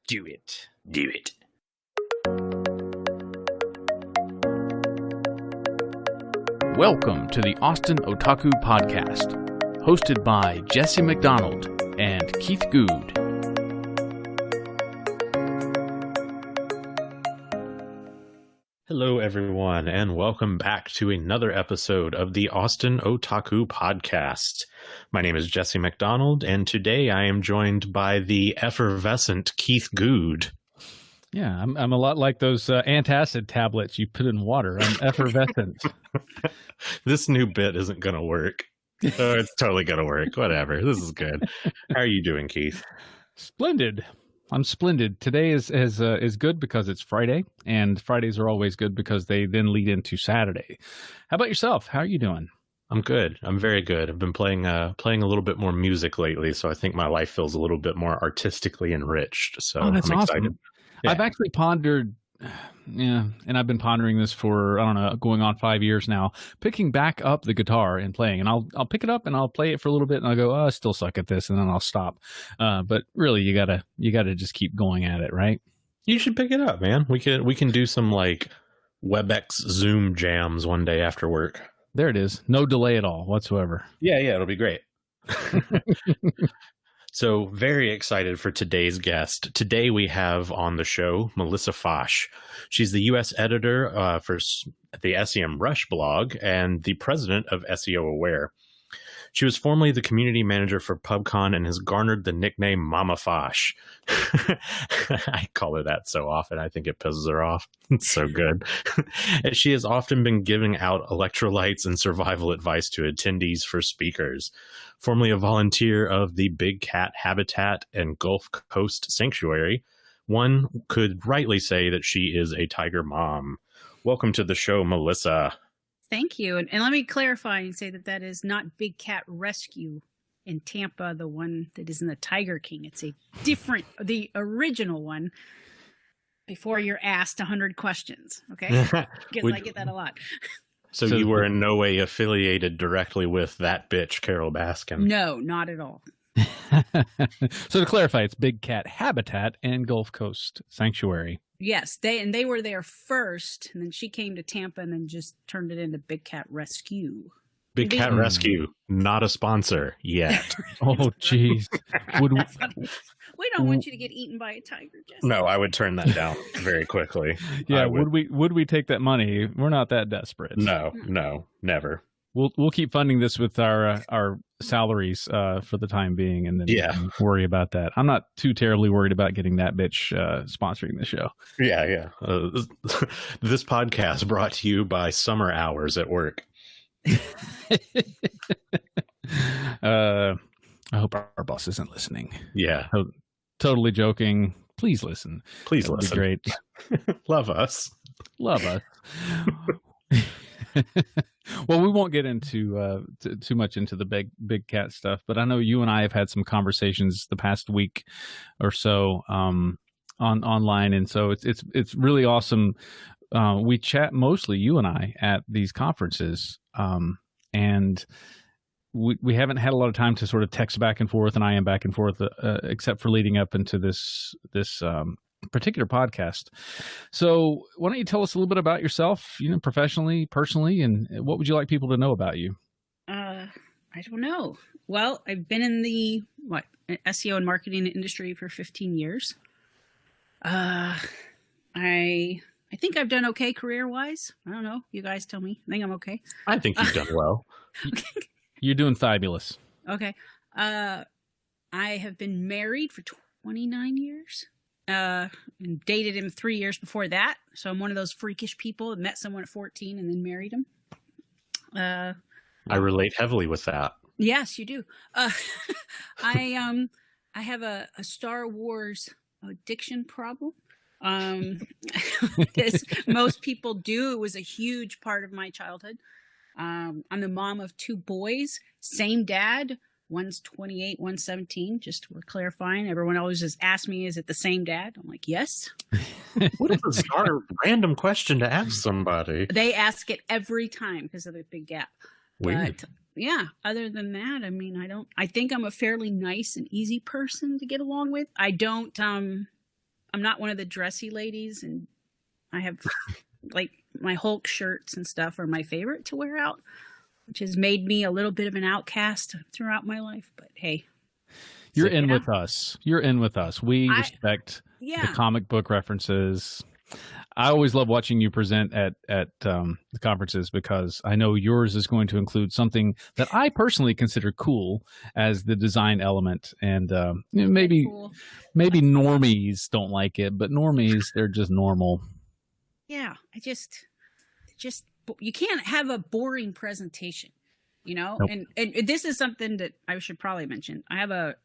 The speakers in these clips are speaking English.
Do it. Do it. Welcome to the Austin Otaku Podcast, hosted by Jesse McDonald and Keith Good. Hello, everyone, and welcome back to another episode of the Austin Otaku Podcast. My name is Jesse McDonald, and today I am joined by the effervescent Keith Good. Yeah, I'm a lot like those antacid tablets you put in water. I'm effervescent. This new bit isn't going to work. Oh, it's totally going to work. Whatever. This is good. How are you doing, Keith? Splendid. I'm splendid. Today is good because it's Friday, and Fridays are always good because they then lead into Saturday. How about yourself? How are you doing? I'm good. I'm very good. I've been playing a little bit more music lately, so I think my life feels a little bit more artistically enriched. So that's I'm excited. Awesome. Yeah. I've actually pondered, and I've been pondering this for, I don't know, going on 5 years now, picking back up the guitar and playing. And I'll pick it up and I'll play it for a little bit and I'll go, I still suck at this, and then I'll stop. But really, you gotta just keep going at it, right? You should pick it up, man. We can do some like WebEx Zoom jams one day after work. There it is. No delay at all whatsoever. Yeah, it'll be great. So very excited for today's guest. Today we have on the show Melissa Fach. She's the U.S. editor for the SEMrush blog and the president of SEO Aware. She was formerly the community manager for PubCon and has garnered the nickname Mama Fach. I call her that so often. I think it pisses her off. It's so good. She has often been giving out electrolytes and survival advice to attendees for speakers. Formerly a volunteer of the Big Cat Habitat and Gulf Coast Sanctuary, one could rightly say that she is a tiger mom. Welcome to the show, Melissa. Thank you. And let me clarify and say that is not Big Cat Rescue in Tampa, the one that is in the Tiger King. It's a different, the original one, before you're asked 100 questions, okay? Because I get that a lot. So you were in no way affiliated directly with that bitch, Carol Baskin? No, not at all. So to clarify, it's Big Cat Habitat and Gulf Coast Sanctuary. Yes, they were there first, and then she came to Tampa and then just turned it into Big Cat Rescue. Big Cat Rescue, not a sponsor yet. Oh, jeez. We don't want you to get eaten by a tiger, Jesse. No, I would turn that down very quickly. Yeah, would we take that money? We're not that desperate. No, never. We'll keep funding this with our salaries for the time being, and then worry about that. I'm not too terribly worried about getting that bitch sponsoring the show. Yeah. This podcast brought to you by Summer Hours at Work. I hope our boss isn't listening. Yeah, totally joking. Please listen. Please That'd listen. Be great. Love us. Well, we won't get into too much into the big cat stuff, but I know you and I have had some conversations the past week or so online, and so it's really awesome. We chat mostly, you and I, at these conferences, and we haven't had a lot of time to sort of text back and forth, and I am back and forth, except for leading up into this particular podcast. So why don't you tell us a little bit about yourself, professionally, personally, and what would you like people to know about you? I don't know. Well, I've been in the SEO and marketing industry for 15 years. I think I've done okay career-wise. I don't know. You guys tell me. I think I'm okay. I think you've done well. You're doing fabulous. Okay. I have been married for 29 years. And dated him 3 years before that. So I'm one of those freakish people that met someone at 14 and then married him. I relate heavily with that. Yes, you do. I have a Star Wars addiction problem. As most people do. It was a huge part of my childhood. I'm the mom of 2 boys, same dad. One's 28, one's 17. Just we're clarifying. Everyone always just asks me, is it the same dad? I'm like, yes. What a bizarre random question to ask somebody. They ask it every time because of the big gap. Weird. But yeah, other than that, I mean, I think I'm a fairly nice and easy person to get along with. I don't I'm not one of the dressy ladies, and I have like my Hulk shirts and stuff are my favorite to wear out, which has made me a little bit of an outcast throughout my life. But hey, you're in with us. You're in with us. We respect the comic book references. I always love watching you present at the conferences because I know yours is going to include something that I personally consider cool as the design element. And maybe normies don't like it, but normies, they're just normal. Yeah, I just you can't have a boring presentation, you know. Nope. And this is something that I should probably mention. I have a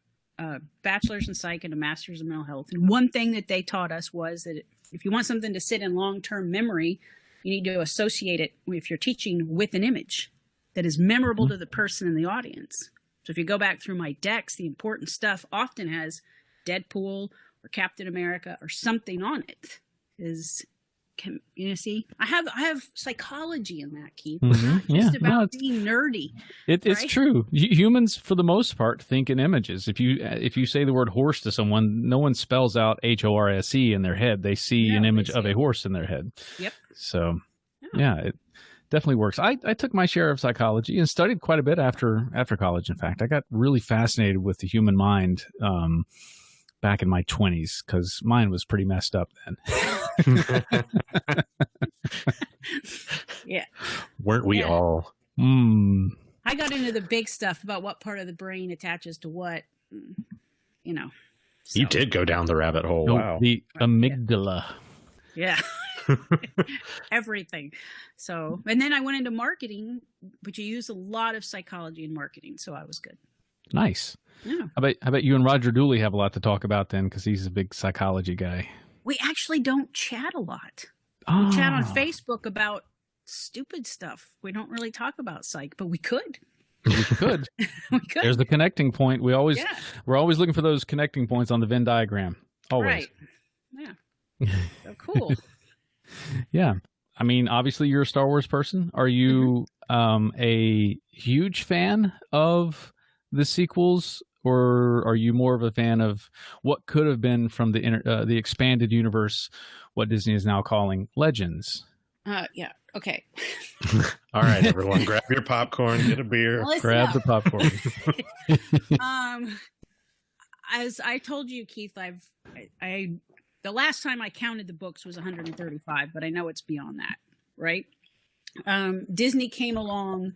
bachelor's in psych and a master's in mental health, and one thing that they taught us was that if you want something to sit in long-term memory, you need to associate it, if you're teaching, with an image that is memorable to the person in the audience. So if you go back through my decks, the important stuff often has Deadpool or Captain America or something on it. You see, I have psychology in that, Keith. It's not just about being nerdy. It's true. Humans, for the most part, think in images. If you say the word horse to someone, no one spells out HORSE in their head. They see an image of a horse in their head. Yep. So, yeah, it definitely works. I took my share of psychology and studied quite a bit after college. In fact, I got really fascinated with the human mind back in my 20s because mine was pretty messed up then. Yeah. Weren't we all? I got into the big stuff about what part of the brain attaches to what, you know. So. You did go down the rabbit hole. Wow. The amygdala. Yeah. Everything. So, and then I went into marketing, but you use a lot of psychology in marketing, so I was good. Nice. Yeah. I bet you and Roger Dooley have a lot to talk about then, because he's a big psychology guy. We actually don't chat a lot. We chat on Facebook about stupid stuff. We don't really talk about psych, but we could. We could. We could. There's the connecting point. We're always looking for those connecting points on the Venn diagram. Always. Right. Yeah. So cool. Yeah. I mean, obviously you're a Star Wars person. Are you a huge fan of the sequels, or are you more of a fan of what could have been from the expanded universe, what Disney is now calling Legends? Yeah. Okay. All right, everyone, grab your popcorn, get a beer. Grab the popcorn. As I told you, Keith, the last time I counted the books was 135, but I know it's beyond that, right? Disney came along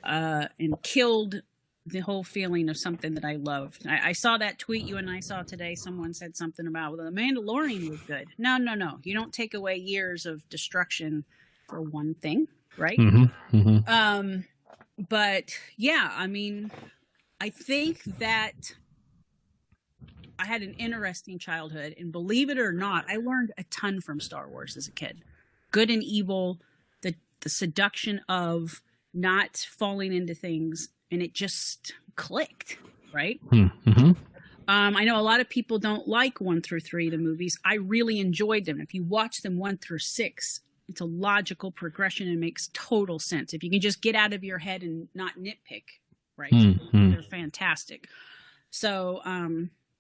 and killed the whole feeling of something that I loved. I saw that tweet you and I saw today. Someone said something about, well, The Mandalorian was good. No. You don't take away years of destruction for one thing, right? Mm-hmm. Mm-hmm. But yeah, I mean, I think that I had an interesting childhood, and believe it or not, I learned a ton from Star Wars as a kid. Good and evil, the seduction of not falling into things, and it just clicked, right? Mm-hmm. I know a lot of people don't like 1 through 3, the movies. I really enjoyed them. If you watch them 1 through 6, it's a logical progression and makes total sense. If you can just get out of your head and not nitpick, right? Mm-hmm. They're fantastic. So,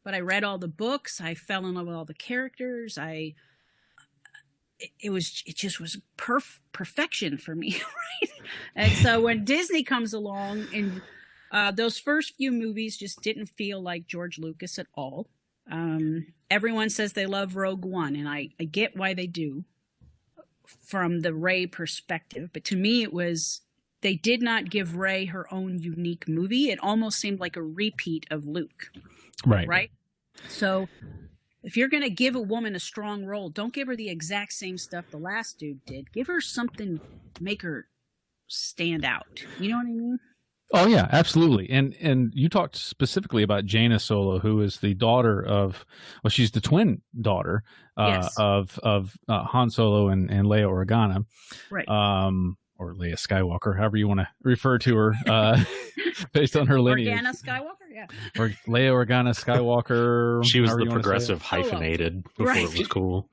but I read all the books. I fell in love with all the characters. It just was perfection for me, right? And so when Disney comes along, and those first few movies just didn't feel like George Lucas at all. Everyone says they love Rogue One, and I get why they do from the Rey perspective. But to me, they did not give Rey her own unique movie. It almost seemed like a repeat of Luke. Right? So if you're going to give a woman a strong role, don't give her the exact same stuff the last dude did. Give her something to make her stand out. You know what I mean? Oh yeah, absolutely. And you talked specifically about Jaina Solo, who is the daughter of, well, she's the twin daughter of Han Solo and Leia Organa, right? Or Leia Skywalker, however you want to refer to her, based on her lineage. Organa Skywalker, yeah. Or Leia Organa Skywalker. She was the progressive hyphenated before it was cool.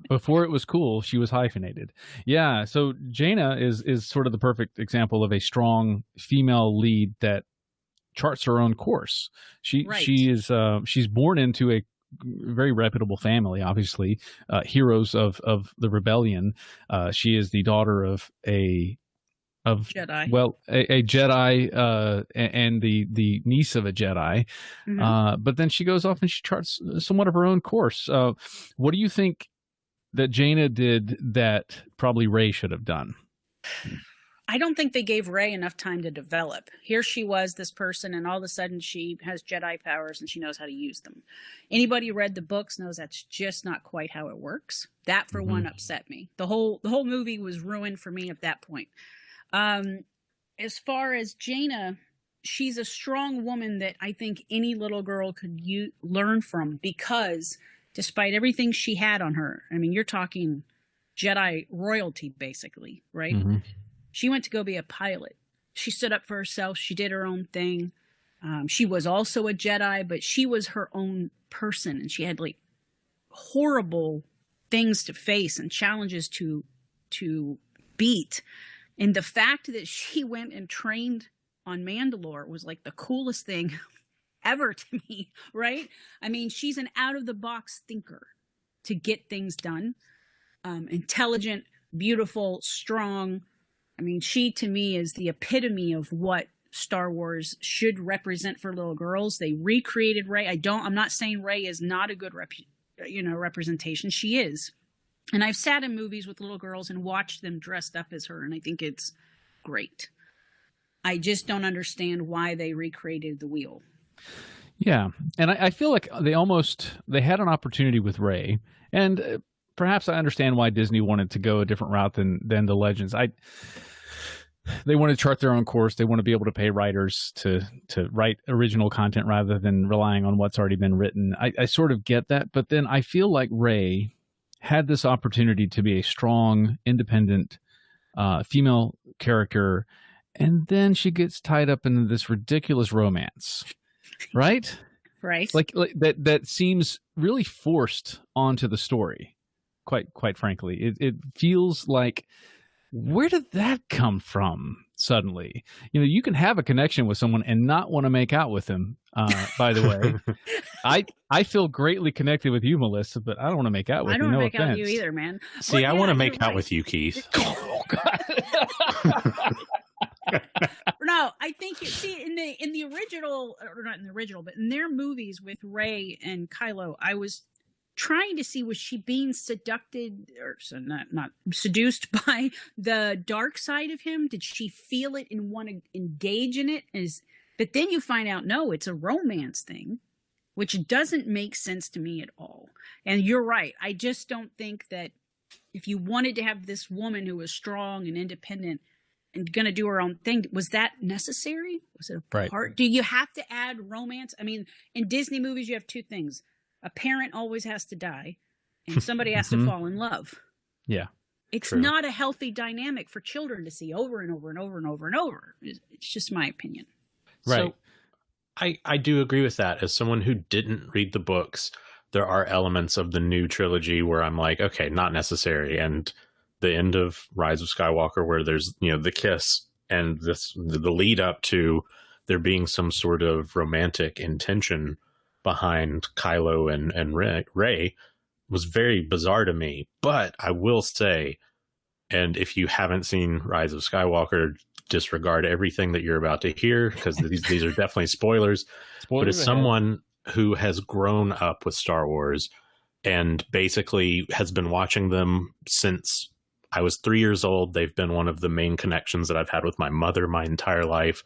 Before it was cool, she was hyphenated. Yeah, so Jaina is sort of the perfect example of a strong female lead that charts her own course. She's born into very reputable family, obviously, heroes of the rebellion. She is the daughter of a Jedi. Well, a Jedi and the niece of a Jedi. But then she goes off and she charts somewhat of her own course. What do you think that Jaina did that probably Rey should have done? I don't think they gave Rey enough time to develop. Here she was, this person, and all of a sudden she has Jedi powers and she knows how to use them. Anybody who read the books knows that's just not quite how it works. That, for one, upset me. The whole movie was ruined for me at that point. As far as Jaina, she's a strong woman that I think any little girl could learn from, because despite everything she had on her, I mean, you're talking Jedi royalty, basically, right? She went to go be a pilot. She stood up for herself. She did her own thing. She was also a Jedi, but she was her own person, and she had like horrible things to face and challenges to beat. And the fact that she went and trained on Mandalore was like the coolest thing ever to me, right? I mean, she's an out-of-the-box thinker to get things done. Intelligent, beautiful, strong. I mean, she, to me, is the epitome of what Star Wars should represent for little girls. They recreated Rey. I'm not saying Rey is not a good representation. She is. And I've sat in movies with little girls and watched them dressed up as her, and I think it's great. I just don't understand why they recreated the wheel. Yeah, and I feel like they had an opportunity with Rey, and perhaps I understand why Disney wanted to go a different route than the Legends. They want to chart their own course. They want to be able to pay writers to write original content rather than relying on what's already been written. I sort of get that, but then I feel like Rey had this opportunity to be a strong, independent female character, and then she gets tied up in this ridiculous romance, right? Right. Like that seems really forced onto the story. Quite frankly, it feels like, where did that come from suddenly? You know, you can have a connection with someone and not want to make out with them. By the way, I feel greatly connected with you, Melissa, but I don't want to make out with you. I don't want to No make out offense. with you either, man. See, I want to make out with you, Keith. Oh, God. No, I think in the original, or not in the original, but in their movies with Rey and Kylo, I was trying to see, was she being not seduced by the dark side of him? Did she feel it and want to engage in it? But then you find out, no, it's a romance thing, which doesn't make sense to me at all. And you're right. I just don't think that if you wanted to have this woman who was strong and independent and going to do her own thing, was that necessary? Was it a part? Right. Do you have to add romance? I mean, in Disney movies, you have two things. A parent always has to die, and somebody has to fall in love. Yeah. It's True. not a healthy dynamic for children to see over and over and over and over and over. It's just my opinion. Right. So I do agree with that. As someone who didn't read the books, there are elements of the new trilogy where I'm like, okay, not necessary. And the end of Rise of Skywalker, where there's, the kiss and the lead up to there being some sort of romantic intention behind Kylo and Rey, was very bizarre to me. But I will say, and if you haven't seen Rise of Skywalker, disregard everything that you're about to hear, because these are definitely spoilers. But as someone who has grown up with Star Wars and basically has been watching them since I was 3 years old, they've been one of the main connections that I've had with my mother my entire life.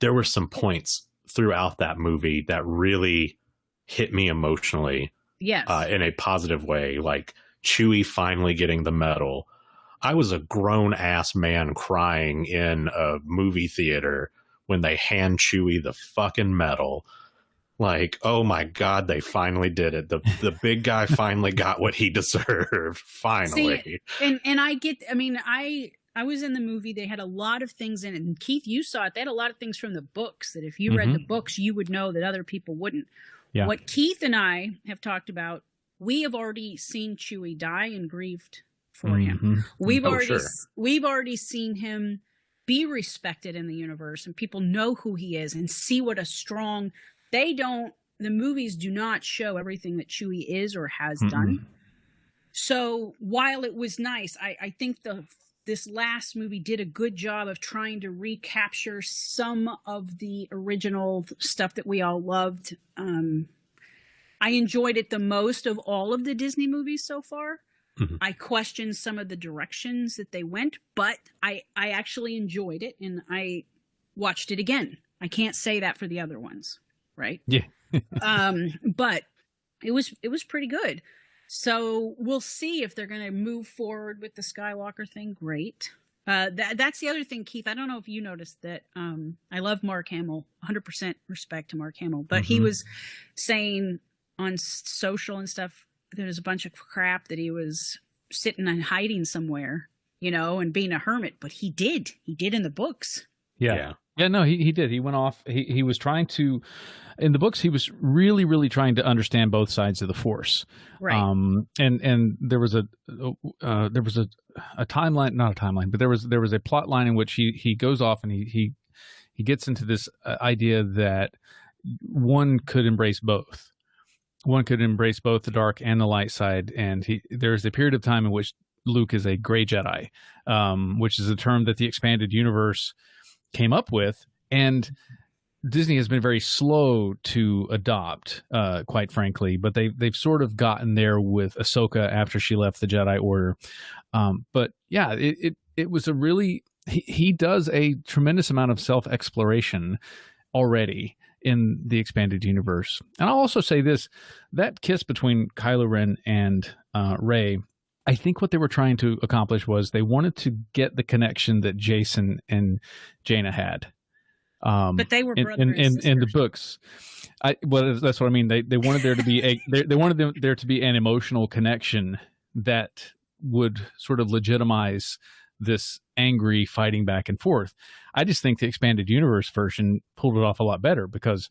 There were some points throughout that movie that really hit me emotionally. Yes. In a positive way, like Chewie finally getting the medal. I was a grown-ass man crying in a movie theater when they hand Chewie the fucking medal. Like, oh my God, they finally did it. The big guy finally got what he deserved. Finally. See, and I was in the movie. They had a lot of things in it. And Keith, you saw it. They had a lot of things from the books that if you read the books, you would know that other people wouldn't. Yeah. What Keith and I have talked about, we have already seen Chewie die and grieved for him. We've already seen him be respected in the universe, and people know who he is and see what a strong. They don't the movies do not show everything that Chewie is or has done. So while it was nice, I think this last movie did a good job of trying to recapture some of the original stuff that we all loved. I enjoyed it the most of all of the Disney movies so far. I questioned some of the directions that they went, but I actually enjoyed it, and I watched it again. I can't say that for the other ones, right? Yeah. But it was pretty good. So we'll see if they're going to move forward with the Skywalker thing. Great. That's the other thing, Keith. I don't know if you noticed that. I love Mark Hamill, 100% respect to Mark Hamill, but he was saying on social and stuff, there's a bunch of crap that he was sitting and hiding somewhere, and being a hermit, but he did in the books. Yeah. No, he did. He went off. He was trying to, in the books, he was really, really trying to understand both sides of the Force. Right. And there was a timeline, not a timeline, but there was a plot line in which he goes off and he gets into this idea that one could embrace both. One could embrace both the dark and the light side. And there's a period of time in which Luke is a gray Jedi, which is a term that the expanded universe came up with, and Disney has been very slow to adopt, quite frankly, but they've sort of gotten there with Ahsoka after she left the Jedi Order. But yeah, it was a really, he does a tremendous amount of self-exploration already in the expanded universe. And I'll also say this, that kiss between Kylo Ren and Rey, I think what they were trying to accomplish was they wanted to get the connection that Jason and Jaina had. But they were brothers and sisters. In the books. That's what I mean. They wanted there to be they wanted there to be an emotional connection that would sort of legitimize this angry fighting back and forth. I just think the expanded universe version pulled it off a lot better because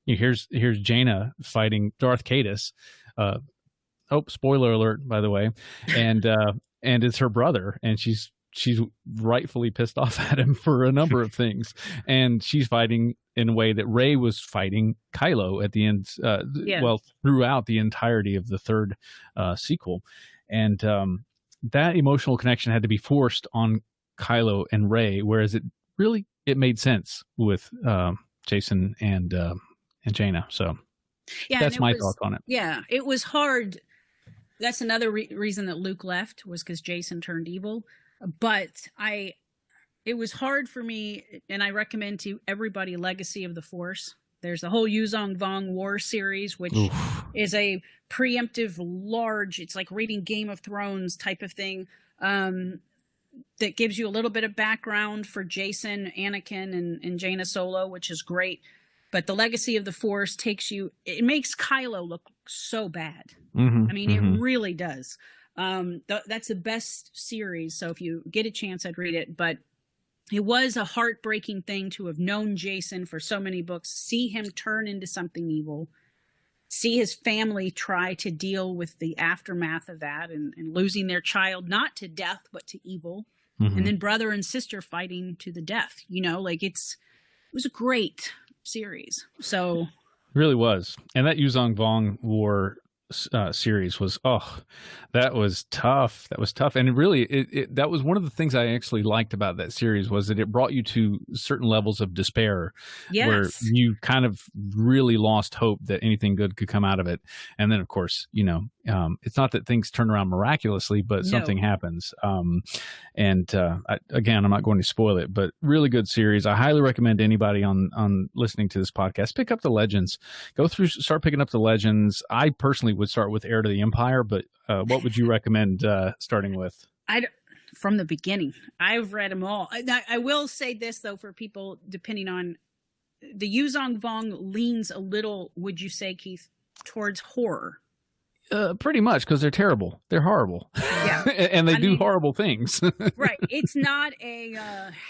here's Jaina fighting Darth Caedus. Spoiler alert, by the way. And it's her brother, and she's rightfully pissed off at him for a number of things. And she's fighting in a way that Rey was fighting Kylo at the end, throughout the entirety of the third sequel. And that emotional connection had to be forced on Kylo and Rey, whereas it made sense with Jason and Jaina. So that's my thoughts on it. Yeah, it was hard. That's another reason that Luke left, was because Jason turned evil. But it was hard for me, and I recommend to everybody Legacy of the Force. There's the whole Yuuzhan Vong War series, which is a preemptive large, it's like reading Game of Thrones type of thing, that gives you a little bit of background for Jason, Anakin, and Jaina Solo, which is great. But the Legacy of the Force it makes Kylo look so bad. I mean, it really does. That's the best series. So if you get a chance, I'd read it. But it was a heartbreaking thing to have known Jason for so many books, see him turn into something evil, see his family try to deal with the aftermath of that and losing their child, not to death, but to evil. And then brother and sister fighting to the death, it was a great series. So it really was. And that Yuuzhan Vong War series was that was tough. And it really that was one of the things I actually liked about that series, was that it brought you to certain levels of despair. Yes. Where you kind of really lost hope that anything good could come out of it. And then of course, it's not that things turn around miraculously, but something happens. Again, I'm not going to spoil it, but really good series. I highly recommend anybody on listening to this podcast, pick up the Legends, start picking up the Legends. I personally would start with Heir to the Empire, but what would you recommend starting with? From the beginning, I've read them all. I will say this though, for people, depending on the Yuuzhan Vong leans a little, would you say, Keith, towards horror? Pretty much, because they're terrible. They're horrible. Yeah. And they do horrible things. Right. It's not a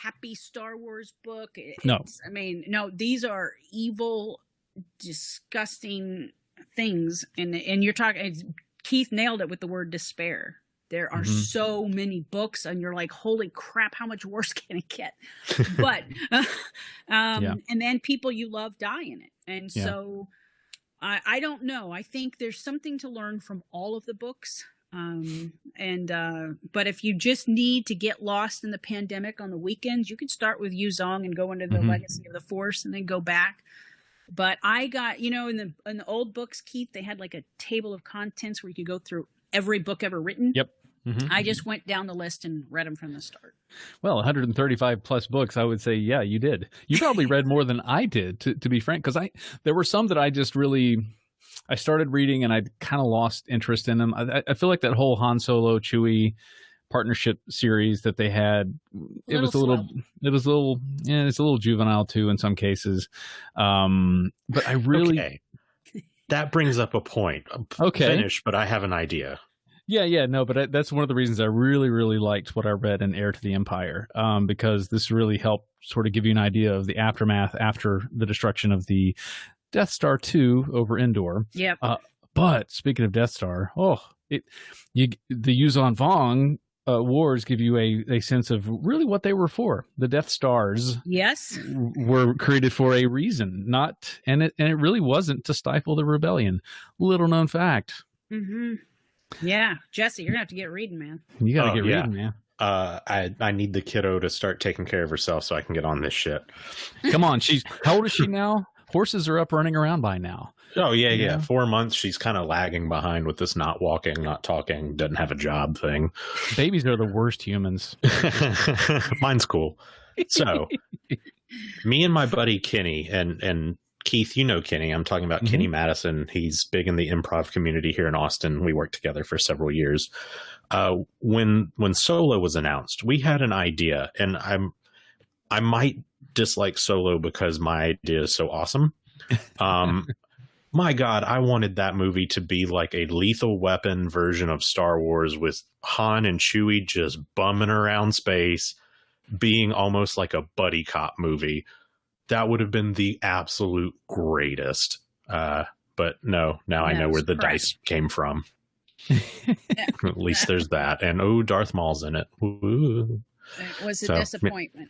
happy Star Wars book. No, these are evil, disgusting things. And you're talking, Keith nailed it with the word despair. There are so many books, and you're like, holy crap, how much worse can it get? But, and then people you love die in it. And so I don't know. I think there's something to learn from all of the books. But if you just need to get lost in the pandemic on the weekends, you could start with Yuuzhan and go into the Legacy of the Force and then go back. But I got, in the old books, Keith, they had like a table of contents where you could go through every book ever written. Yep. I just went down the list and read them from the start. Well, 135 plus books, I would say, yeah, you did. You probably read more than I did, to be frank, because there were some that I just really, I started reading and I kind of lost interest in them. I feel like that whole Han Solo, Chewie partnership series that they had, it's a little juvenile too in some cases. But I really, okay. That brings up a point. Okay. Finish, but I have an idea. Yeah, no, but that's one of the reasons I really, really liked what I read in Heir to the Empire, because this really helped sort of give you an idea of the aftermath after the destruction of the Death Star 2 over Endor. Yep. But speaking of Death Star, the Yuuzhan Vong wars give you a sense of really what they were for. The Death Stars, yes, were created for a reason, and it really wasn't to stifle the rebellion. Little known fact. Mm-hmm. Yeah, Jesse, you're gonna have to get reading, man. You gotta get reading, man. I need the kiddo to start taking care of herself so I can get on this shit. Come on, how old is she now? Horses are up running around by now. Oh yeah. 4 months. She's kind of lagging behind with this not walking, not talking, doesn't have a job thing. Babies are the worst humans. Mine's cool. So me and my buddy Kenny and Keith, you know Kenny. I'm talking about Kenny Madison. He's big in the improv community here in Austin. We worked together for several years. When Solo was announced, we had an idea, and I might dislike Solo because my idea is so awesome. My God, I wanted that movie to be like a Lethal Weapon version of Star Wars with Han and Chewie just bumming around space, being almost like a buddy cop movie. That would have been the absolute greatest. But no, now I know where the dice came from. At least there's that. And Darth Maul's in it. Ooh. It was a disappointment.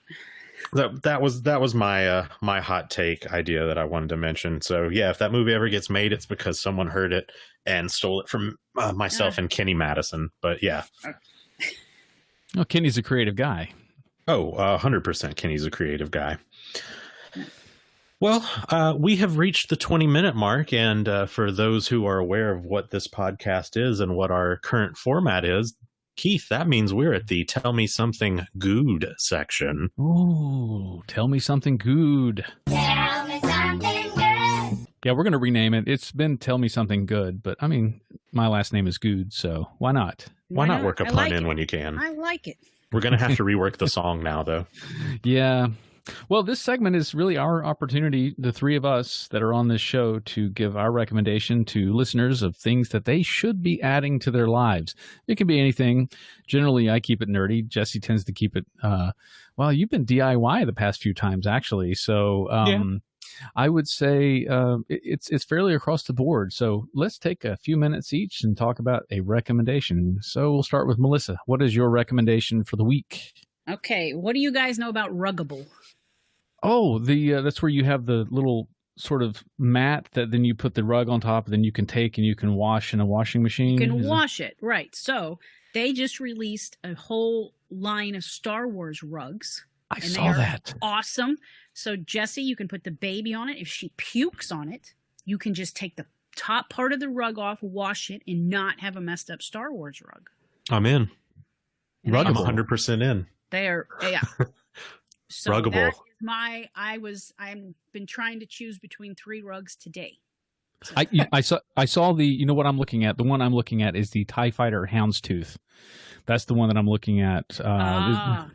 That was my my hot take idea that I wanted to mention. So yeah, if that movie ever gets made, it's because someone heard it and stole it from myself and Kenny Madison. But yeah. Oh, Kenny's a creative guy. 100% Kenny's a creative guy. Well, we have reached the 20-minute mark, and for those who are aware of what this podcast is and what our current format is, Keith, that means we're at the Tell Me Something Good section. Ooh, tell me something good. Tell me something good. Yeah, we're going to rename it. It's been Tell Me Something Good, but I mean, my last name is Good, so why not? Why not work a pun in when you can? I like it. We're going to have to rework the song now, though. Yeah. Well, this segment is really our opportunity, the three of us that are on this show, to give our recommendation to listeners of things that they should be adding to their lives. It can be anything. Generally, I keep it nerdy. Jesse tends to keep it, well, you've been DIY the past few times, actually. So I would say it's fairly across the board. So let's take a few minutes each and talk about a recommendation. So we'll start with Melissa. What is your recommendation for the week? Okay, what do you guys know about Ruggable? Oh, that's where you have the little sort of mat that then you put the rug on top, and then you can take and you can wash in a washing machine. You can wash it, right. So they just released a whole line of Star Wars rugs. I saw that. Awesome. So, Jesse, you can put the baby on it. If she pukes on it, you can just take the top part of the rug off, wash it, and not have a messed up Star Wars rug. I'm in. And I'm 100% in. They are, yeah. So Ruggable. that is I've been trying to choose between 3 rugs today. I saw the, you know what I'm looking at? The one I'm looking at is the TIE Fighter Houndstooth. That's the one that I'm looking at. I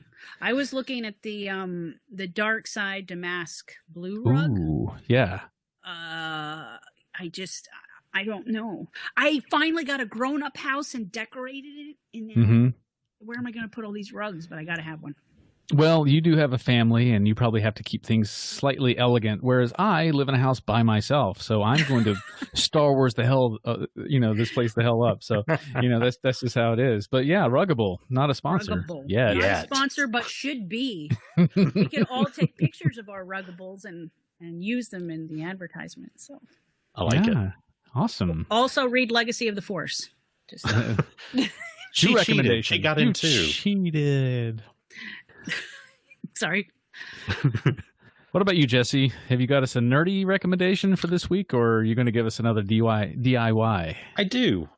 was looking at the Dark Side Damask blue rug. Ooh, yeah. I don't know. I finally got a grown-up house and decorated it. And where am I going to put all these rugs? But I got to have one. Well, you do have a family, and you probably have to keep things slightly elegant, whereas I live in a house by myself, so I'm going to Star Wars the hell, this place the hell up. So, that's just how it is. But yeah, Ruggable, not a sponsor. Ruggable. Yeah, not a sponsor, but should be. We can all take pictures of our Ruggables and use them in the advertisement. So I like it. Awesome. Also, read Legacy of the Force. Just She recommendation. cheated. She got in too. Cheated. sorry. What about you, Jesse? Have you got us a nerdy recommendation for this week, or are you going to give us another DIY? I do.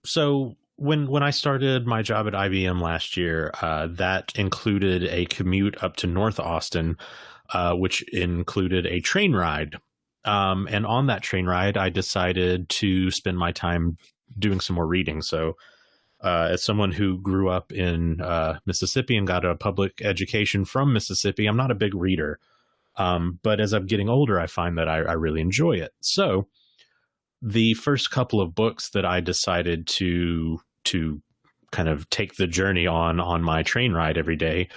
So when I started my job at IBM last year, that included a commute up to North Austin, which included a train ride. And on that train ride, I decided to spend my time doing some more reading. So as someone who grew up in Mississippi and got a public education from Mississippi, I'm not a big reader. But as I'm getting older, I find that I really enjoy it. So the first couple of books that I decided to kind of take the journey on my train ride every day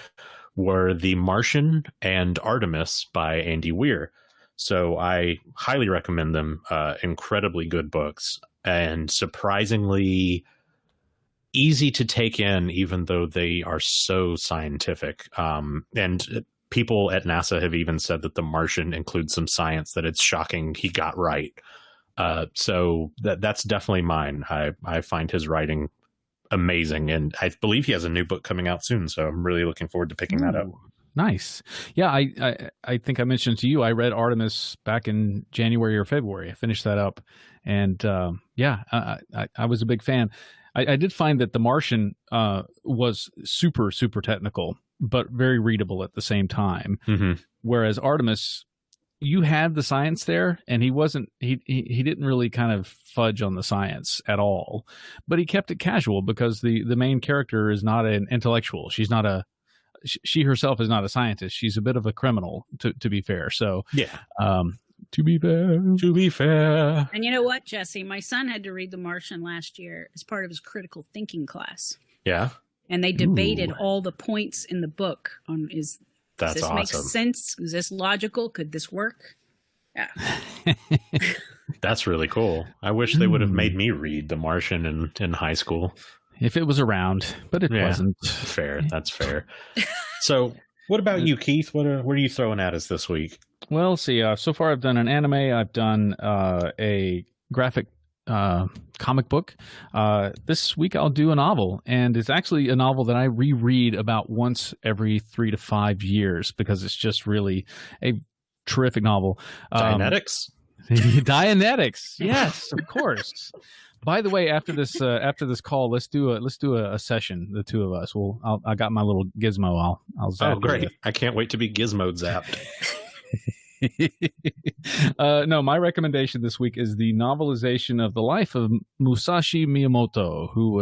were The Martian and Artemis by Andy Weir. So I highly recommend them. Incredibly good books and surprisingly easy to take in, even though they are so scientific. And people at NASA have even said that The Martian includes some science that it's shocking he got right. So that's definitely mine. I find his writing amazing, and I believe he has a new book coming out soon. So I'm really looking forward to picking that up. Nice. Yeah, I think I mentioned to you, I read Artemis back in January or February. I finished that up, and I was a big fan. I did find that The Martian was super, super technical, but very readable at the same time. Mm-hmm. Whereas Artemis, you had the science there, and he didn't really kind of fudge on the science at all, but he kept it casual because the main character is not an intellectual. She herself is not a scientist. She's a bit of a criminal, to be fair. So yeah. To be fair. And you know what, Jesse? My son had to read The Martian last year as part of his critical thinking class. Yeah. And they debated all the points in the book on does this awesome. make sense? Is this logical? Could this work? Yeah. That's really cool. I wish they would have made me read The Martian in high school. If it was around, but it wasn't. Fair. That's fair. So what about you, Keith? What are you throwing at us this week? Well, see, so far I've done an anime. I've done a graphic comic book. This week I'll do a novel, and it's actually a novel that I reread about once every 3 to 5 years because it's just really a terrific novel. Dianetics? Dianetics. Yes, of course. By the way, after this call, let's do a session, the two of us. I got my little gizmo. I'll zap. Oh, great! I can't wait to be gizmo zapped. No, my recommendation this week is the novelization of the life of Musashi Miyamoto, who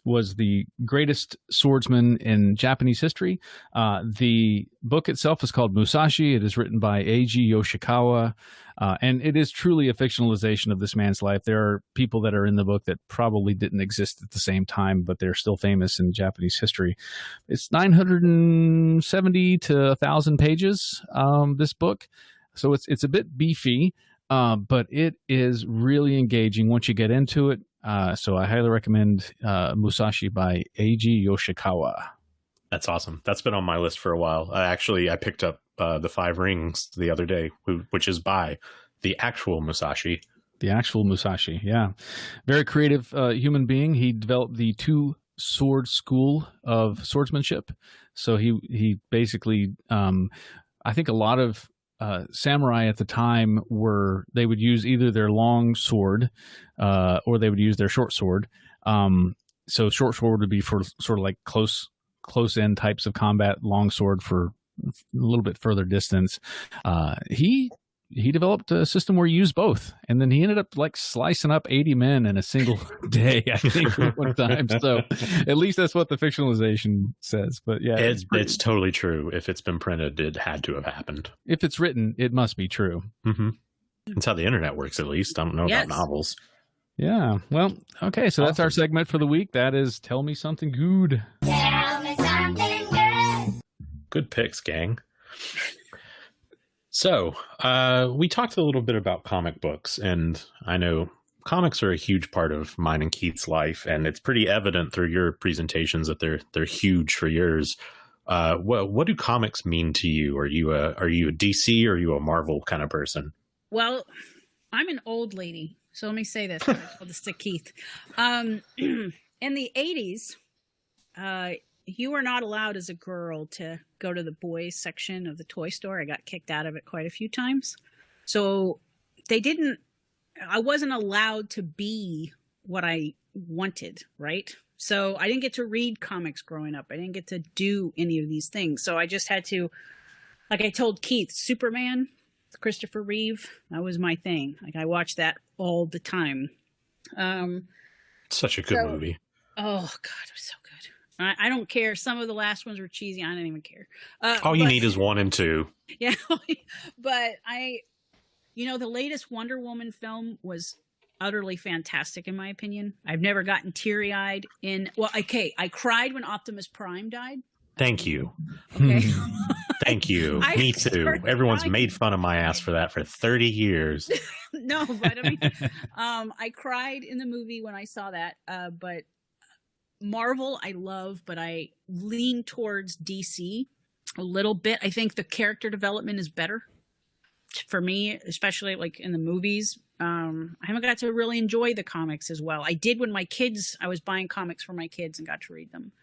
was the greatest swordsman in Japanese history. The book itself is called Musashi. It is written by Eiji Yoshikawa, and it is truly a fictionalization of this man's life. There are people that are in the book that probably didn't exist at the same time, but they're still famous in Japanese history. It's 970 to 1,000 pages, this book. So it's a bit beefy, but it is really engaging once you get into it. So I highly recommend Musashi by Eiji Yoshikawa. That's awesome. That's been on my list for a while. I picked up The Five Rings the other day, which is by the actual Musashi. The actual Musashi, yeah. Very creative human being. He developed the two-sword school of swordsmanship. So he basically, I think a lot of samurai at the time they would use either their long sword or they would use their short sword. So short sword would be for sort of like close end types of combat, long sword for a little bit further distance. He developed a system where you use both, and then he ended up like slicing up 80 men in a single day, I think, one time. So at least that's what the fictionalization says. But yeah, it's totally true. If it's been printed, it had to have happened. If it's written, it must be true. Mm-hmm. That's how the internet works, at least. I don't know about novels. Yeah. Well, okay. So that's our segment for the week. That is Tell Me Something Good. Tell me something good. Good picks, gang. So, we talked a little bit about comic books, and I know comics are a huge part of mine and Keith's life, and it's pretty evident through your presentations that they're huge for yours. What do comics mean to you? Are you a DC or are you a Marvel kind of person? Well, I'm an old lady, so let me say this. I told this to Keith. In the 80s, you were not allowed as a girl to go to the boys section of the toy store. I got kicked out of it quite a few times. So I wasn't allowed to be what I wanted, right? So I didn't get to read comics growing up. I didn't get to do any of these things. So I just had to, like I told Keith, Superman, Christopher Reeve, that was my thing. Like I watched that all the time. Such a good movie. Oh God, it was so good. I don't care. Some of the last ones were cheesy. I don't even care. All you need is 1 and 2. Yeah, but the latest Wonder Woman film was utterly fantastic in my opinion. I've never gotten teary-eyed I cried when Optimus Prime died. Thank you. Okay. Thank you. Me too. Everyone's made fun of my ass for that for 30 years. No, but I mean, I cried in the movie when I saw that. But Marvel, I love, but I lean towards DC a little bit. I think the character development is better for me, especially like in the movies. I haven't got to really enjoy the comics as well. I did when I was buying comics for my kids and got to read them.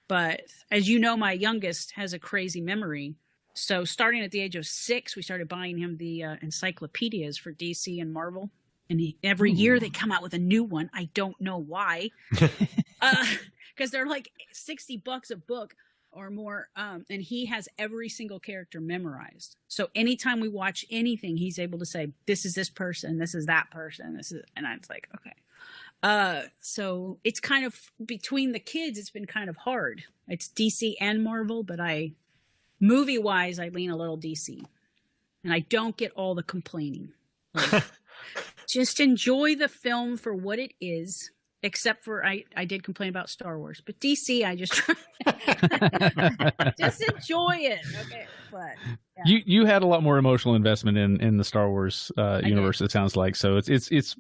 But as you know, my youngest has a crazy memory. So starting at the age of 6, we started buying him the encyclopedias for DC and Marvel. And every year they come out with a new one. I don't know why. Because they're like $60 a book or more. And he has every single character memorized. So anytime we watch anything, he's able to say, this is this person, this is that person, and I was like, okay. So it's kind of between the kids, it's been kind of hard. It's DC and Marvel, but movie wise, I lean a little DC, and I don't get all the complaining. Like, just enjoy the film for what it is. Except for I did complain about Star Wars, but DC, I just just enjoy it. Okay, but yeah. You had a lot more emotional investment in the Star Wars universe. It sounds like so. It's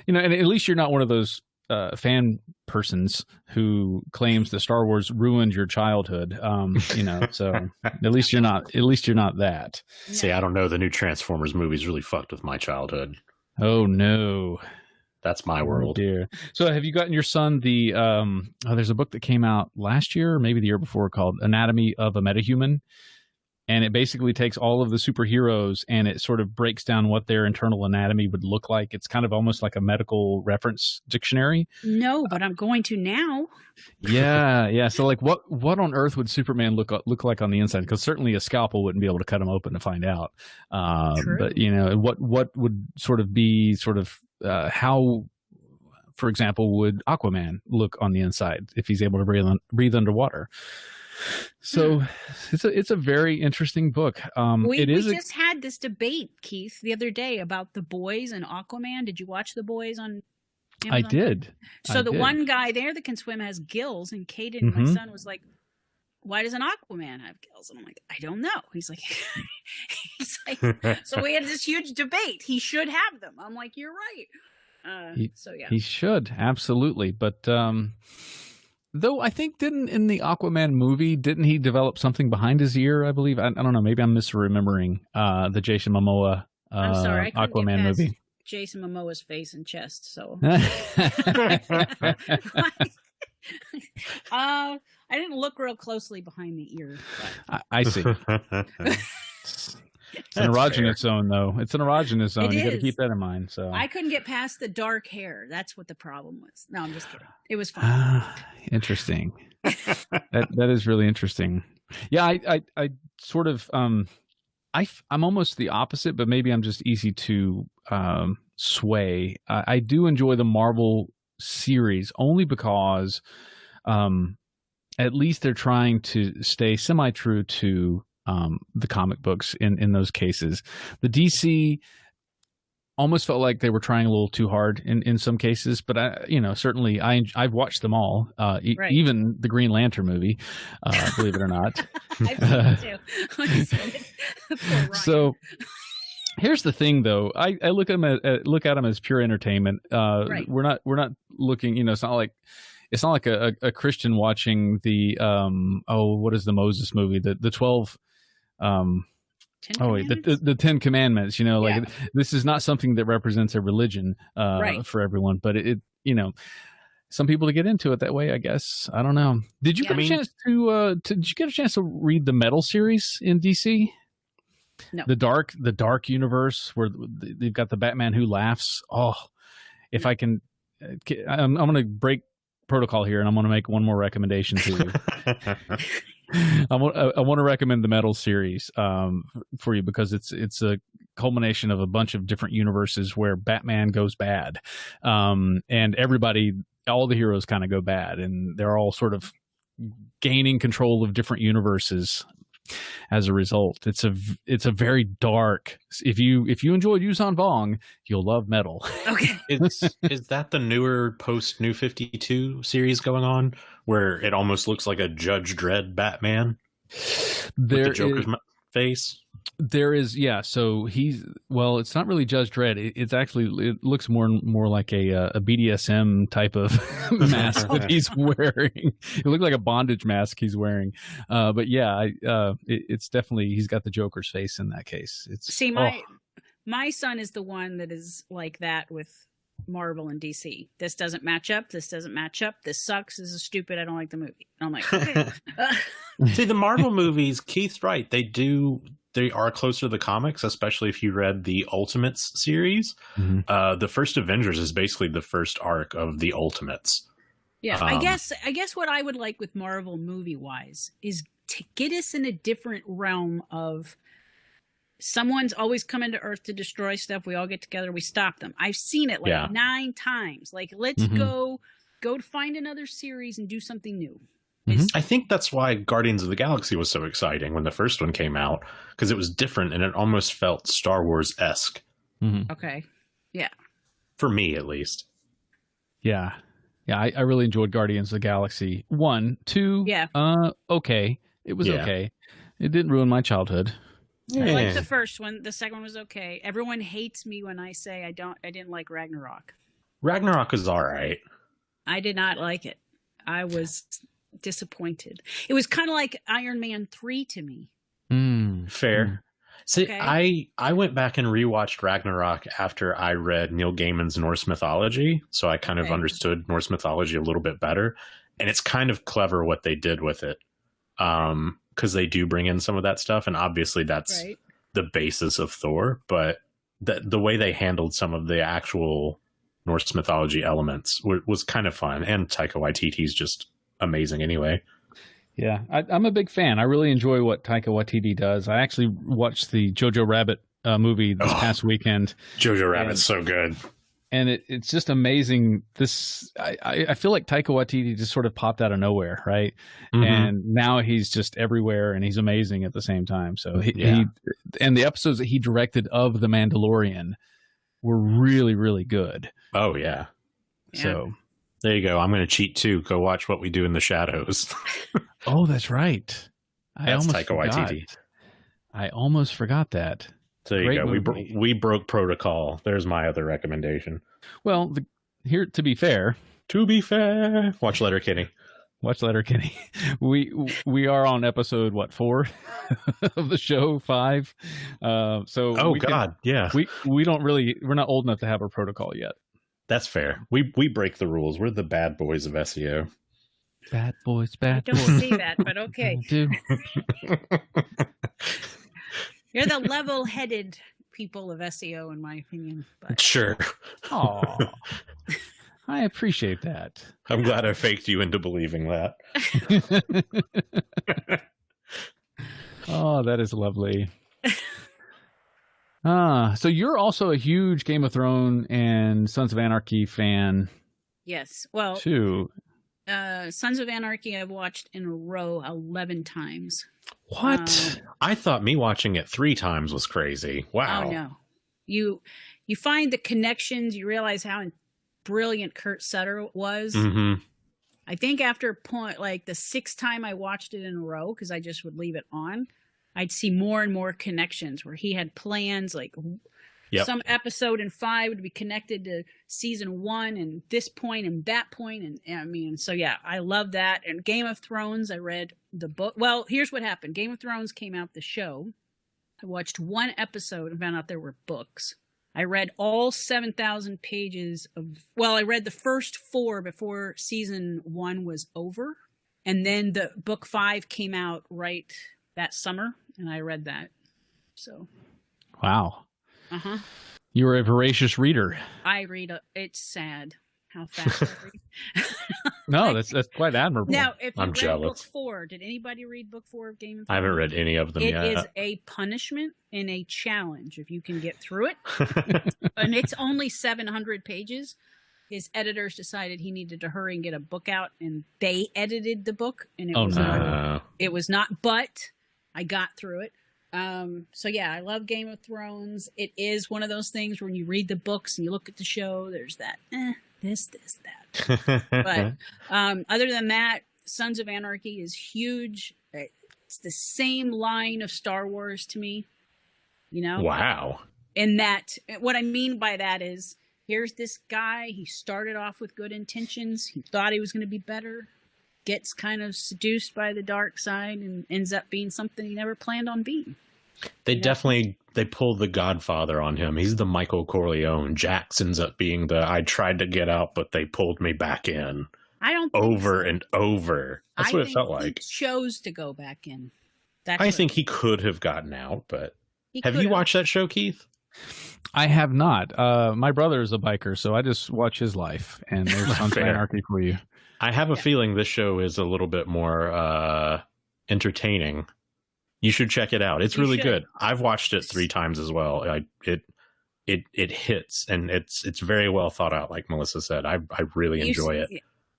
and at least you're not one of those fan persons who claims that Star Wars ruined your childhood. So at least you're not that. See, I don't know. The new Transformers movies really fucked with my childhood. Oh no. That's my world. Oh, dear. So have you gotten your son there's a book that came out last year, or maybe the year before, called Anatomy of a Metahuman. And it basically takes all of the superheroes and it sort of breaks down what their internal anatomy would look like. It's kind of almost like a medical reference dictionary. No, but I'm going to now. Yeah. So like what on earth would Superman look like on the inside? Because certainly a scalpel wouldn't be able to cut him open to find out. But what would sort of be how, for example, would Aquaman look on the inside if he's able to breathe underwater? So it's a very interesting book. We just had this debate, Keith, the other day about The Boys and Aquaman. Did you watch The Boys on Amazon? I did. So one guy there that can swim has gills, and Caden, my son, was like, why doesn't Aquaman have gills? And I'm like, I don't know. He's like, so we had this huge debate. He should have them. I'm like, you're right. He should, absolutely. But though I think in the Aquaman movie, didn't he develop something behind his ear? I believe. I don't know. Maybe I'm misremembering the Jason Momoa I'm sorry, I Aquaman movie. Jason Momoa's face and chest. So. I didn't look real closely behind the ear. I see. It's an erogenous zone, though. It's an erogenous zone. You got to keep that in mind. So I couldn't get past the dark hair. That's what the problem was. No, I'm just kidding. It was fun. Interesting. that is really interesting. Yeah, I sort of I'm almost the opposite, but maybe I'm just easy to sway. I do enjoy the Marvel series only because at least they're trying to stay semi-true to the comic books in those cases. The DC almost felt like they were trying a little too hard in some cases, but certainly I've watched them all, even the Green Lantern movie, believe it or not. I've seen it too. So here's the thing, though. I look at them as pure entertainment. We're not looking. It's not like a Christian watching the what is the Moses movie? The 12 Ten Oh, wait, Commandments? the Ten Commandments, like Yeah. this is not something that represents a religion Right. for everyone, but it some people to get into it that way, I guess. I don't know. Did you Yeah. get a chance did you get a chance to read the Metal series in DC? No. The dark universe where they've got the Batman Who Laughs. Oh, if I can, I'm going to break protocol here, and I'm going to make one more recommendation to you. I want to recommend the Metal series for you because it's a culmination of a bunch of different universes where Batman goes bad, and everybody, all the heroes kind of go bad, and they're all sort of gaining control of different universes as a result. It's a very dark. If you enjoyed Yuuzhan Vong, you'll love Metal. Okay. Is that the newer post New 52 series going on where it almost looks like a Judge Dredd Batman with the Joker's face? There is, yeah. So it's not really Judge Dredd. It looks more like a BDSM type of mask that he's wearing. It looked like a bondage mask he's wearing. But yeah, it's definitely, he's got the Joker's face in that case. See, my son is the one that is like that with Marvel and DC. This doesn't match up. This doesn't match up. This sucks. This is stupid. I don't like the movie. And I'm like, okay. See, the Marvel movies, Keith's right. They are closer to the comics, especially if you read the Ultimates series. Mm-hmm. The first Avengers is basically the first arc of the Ultimates. Yeah, I guess what I would like with Marvel movie wise is to get us in a different realm of someone's always coming to Earth to destroy stuff. We all get together, we stop them. I've seen it 9 times. Like, let's go to find another series and do something new. I think that's why Guardians of the Galaxy was so exciting when the first one came out, because it was different and it almost felt Star Wars-esque. Mm-hmm. Okay. Yeah. For me, at least. Yeah. Yeah, I really enjoyed Guardians of the Galaxy. 1, 2, Yeah. Okay. It was okay. It didn't ruin my childhood. I liked the first one. The second one was okay. Everyone hates me when I say I didn't like Ragnarok. Ragnarok is all right. I did not like it. I was disappointed. It was kind of like Iron Man 3 to me. Fair. See, Okay. I went back and rewatched Ragnarok after I read Neil Gaiman's Norse mythology, so I kind of understood Norse mythology a little bit better, and it's kind of clever what they did with it, because they do bring in some of that stuff, and obviously that's the basis of Thor, but the way they handled some of the actual Norse mythology elements was kind of fun, and Taika Waititi's just amazing anyway. Yeah, I'm a big fan. I really enjoy what Taika Waititi does. I actually watched the Jojo Rabbit movie this past weekend. Jojo Rabbit's so good. And it's just amazing. I feel like Taika Waititi just sort of popped out of nowhere, right? Mm-hmm. And now he's just everywhere, and he's amazing at the same time. So he and the episodes that he directed of The Mandalorian were really, really good. Oh, yeah. So there you go. I'm going to cheat too. Go watch What We Do in the Shadows. Oh, that's right. That's Taika Waititi. I almost forgot that. There you go. We broke protocol. There's my other recommendation. Well, here, to be fair, watch Letterkenny. Watch Letterkenny. We are on episode 4 of the show, 5. Yeah. We're not old enough to have a protocol yet. That's fair. We break the rules. We're the bad boys of SEO. Bad boys, bad I boys. don't see that, but okay. Do. You're the level-headed people of SEO, in my opinion. But Sure. Aw. I appreciate that. I'm glad I faked you into believing that. Oh, that is lovely. So you're also a huge Game of Thrones and Sons of Anarchy fan. yes, well, too. Sons of Anarchy I've watched in a row 11 times. What? I thought me watching it 3 times was crazy. Wow. Oh no, you find the connections. You realize how brilliant Kurt Sutter was. Mm-hmm. I think after a point, like the 6th time I watched it in a row, because I just would leave it on, I'd see more and more connections where he had plans, like some episode in 5 would be connected to season 1 and this point and that point. And I mean, so yeah, I love that. And Game of Thrones, I read the book. Well, here's what happened. Game of Thrones came out, the show. I watched one episode and found out there were books. I read all 7,000 pages of, well, I read the first 4 before season 1 was over. And then the book 5 came out right that summer, and I read that. So. Wow. Uh-huh. You were a voracious reader. I read, it's sad how fast I read. No, that's quite admirable. Now, if you I'm read jealous. book 4, did anybody read book 4 of Game of Thrones? I haven't read any of them It yet. is a punishment and a challenge if you can get through it. And it's only 700 pages. His editors decided he needed to hurry and get a book out, and they edited the book. And it was not, but I got through it. So yeah, I love Game of Thrones. It is one of those things where when you read the books and you look at the show, there's that, this, that. But other than that, Sons of Anarchy is huge. It's the same line of Star Wars to me, you know? Wow. And that, what I mean by that is, here's this guy, he started off with good intentions. He thought he was going to be better, gets kind of seduced by the dark side, and ends up being something he never planned on being. They pulled the Godfather on him. He's the Michael Corleone. Jax ends up being the, I tried to get out, but they pulled me back in. I don't think Over so. and over. That's what it felt like. He chose to go back in. I think he could have gotten out, but have you could've. watched that show, Keith? I have not. My brother is a biker, so I just watch his life, and there's Sons of Fair. Anarchy for you. I have a feeling this show is a little bit more entertaining. You should check it out. It's really good. I've watched it 3 times as well. It hits, and it's very well thought out, like Melissa said. I really enjoy it.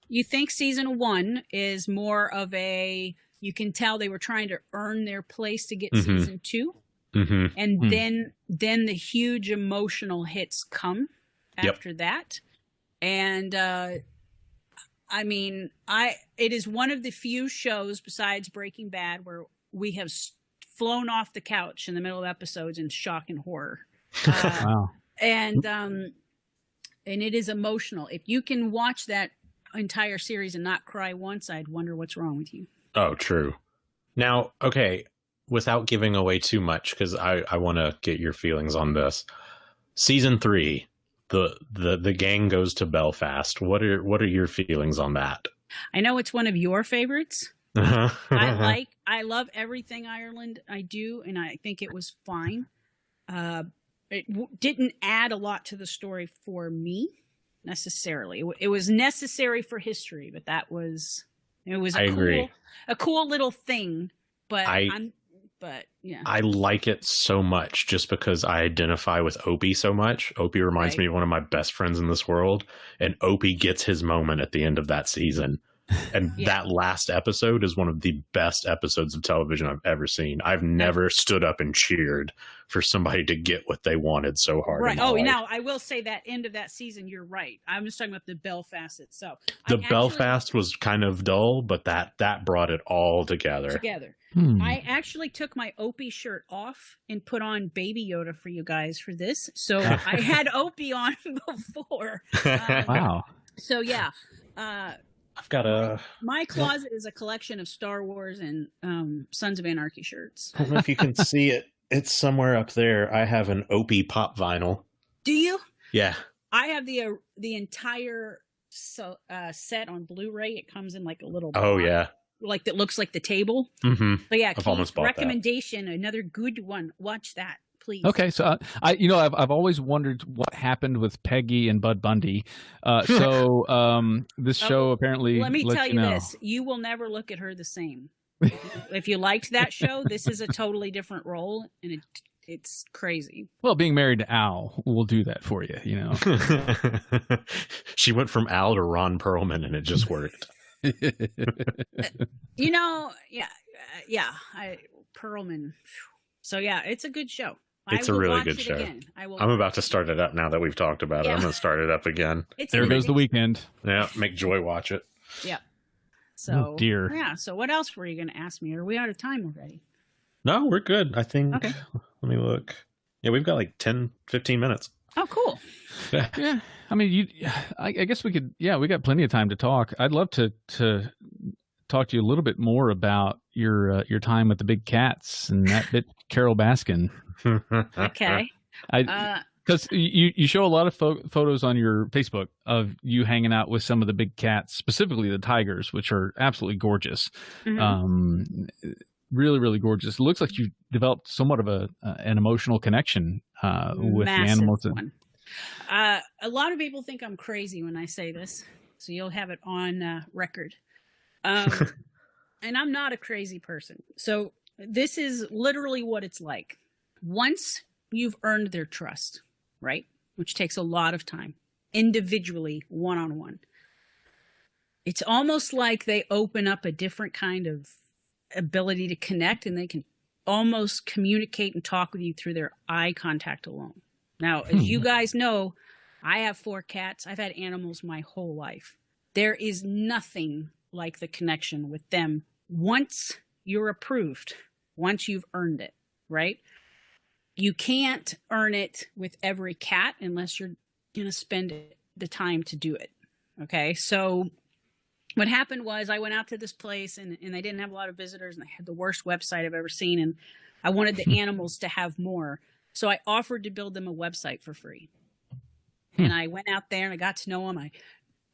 You think season 1 is more of a, you can tell they were trying to earn their place to get season 2. Mm-hmm. And then the huge emotional hits come after that. And I mean, it is one of the few shows besides Breaking Bad where we have flown off the couch in the middle of episodes in shock and horror. Wow. And it is emotional. If you can watch that entire series and not cry once, I'd wonder what's wrong with you. Oh, true. Now, okay, without giving away too much, because I want to get your feelings on this. Season 3, the gang goes to Belfast. What are your feelings on that? I know it's one of your favorites. I love everything Ireland. I do, and I think it was fine. It didn't add a lot to the story for me necessarily. It was necessary for history, but it was a cool little thing. But yeah, I like it so much just because I identify with Opie so much. Opie reminds me of one of my best friends in this world, and Opie gets his moment at the end of that season. And that last episode is one of the best episodes of television I've ever seen. I've never stood up and cheered for somebody to get what they wanted so hard. Right. Oh, now I will say that end of that season, you're right. I'm just talking about the Belfast itself. Belfast was kind of dull, but that brought it all together. I actually took my Opie shirt off and put on Baby Yoda for you guys for this. So I had Opie on before. Wow. So yeah. I've got my closet is a collection of Star Wars and Sons of Anarchy shirts. I don't know if you can see it. It's somewhere up there. I have an Opie pop vinyl. Do you? Yeah. I have the entire set on Blu-ray. It comes in like a little box, like that looks like the table. Mm-hmm. But yeah, I've almost bought recommendation, another good one. Watch that, please. Okay, so I've always wondered what happened with Peggy and Bud Bundy. This show apparently. Let me tell you know. this: you will never look at her the same. If you liked that show, this is a totally different role, and it's crazy. Well, being married to Al will do that for you, you know. She went from Al to Ron Perlman, and it just worked. You know, Perlman. So yeah, it's a good show. It's a really good show. I'm about to start it up now that we've talked about it. I'm going to start it up again. There goes the weekend. Yeah, make Joy watch it. Yeah. So, dear. Yeah. So what else were you going to ask me? Are we out of time already? No, we're good. I think. Okay. Let me look. Yeah, we've got like 10, 15 minutes. Oh, cool. Yeah. I mean, I guess we could. Yeah, we got plenty of time to talk. I'd love to talk to you a little bit more about your time with the big cats and that bit Carol Baskin. Okay. Because you show a lot of photos on your Facebook of you hanging out with some of the big cats, specifically the tigers, which are absolutely gorgeous. Really, really gorgeous. It looks like you developed somewhat of an emotional connection with the animals. One. A lot of people think I'm crazy when I say this, so you'll have it on record. And I'm not a crazy person. So this is literally what it's like. Once you've earned their trust, right? Which takes a lot of time, individually, one-on-one. It's almost like they open up a different kind of ability to connect, and they can almost communicate and talk with you through their eye contact alone. Now, as you guys know, I have 4 cats. I've had animals my whole life. There is nothing like the connection with them once you're approved, once you've earned it, right? You can't earn it with every cat unless you're going to spend the time to do it. Okay. So what happened was I went out to this place and they didn't have a lot of visitors and they had the worst website I've ever seen. And I wanted the animals to have more. So I offered to build them a website for free. And I went out there and I got to know them. I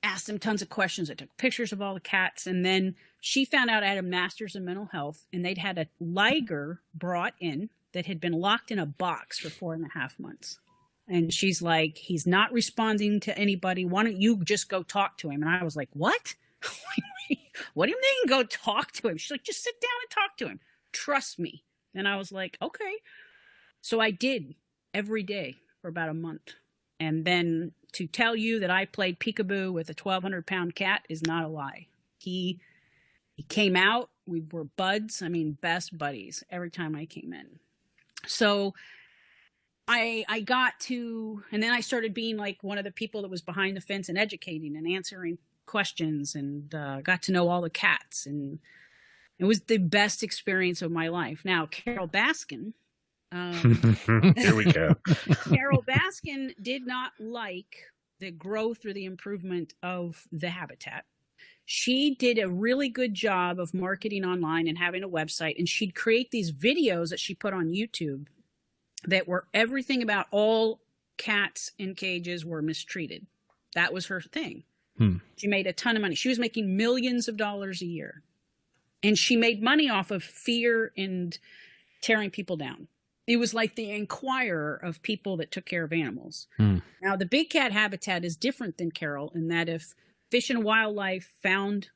asked them tons of questions. I took pictures of all the cats. And then she found out I had a master's in mental health and they'd had a liger brought in that had been locked in a box for 4.5 months. And she's like, he's not responding to anybody. Why don't you just go talk to him? And I was like, what? What do you mean go talk to him? She's like, just sit down and talk to him. Trust me. And I was like, okay. So I did every day for about a month. And then to tell you that I played peekaboo with a 1,200-pound cat is not a lie. He came out. We were buds. I mean, best buddies every time I came in. So I got to, and then I started being like one of the people that was behind the fence and educating and answering questions and got to know all the cats. And it was the best experience of my life. Now, Carol Baskin. Here we go. Carol Baskin did not like the growth or the improvement of the habitat. She did a really good job of marketing online and having a website, and she'd create these videos that she put on YouTube that were everything about all cats in cages were mistreated. That was her thing. She made a ton of money. She was making millions of dollars a year, and she made money off of fear and tearing people down. It was like the Inquirer of people that took care of animals. Now, the big cat habitat is different than Carol in that if Fish and Wildlife found,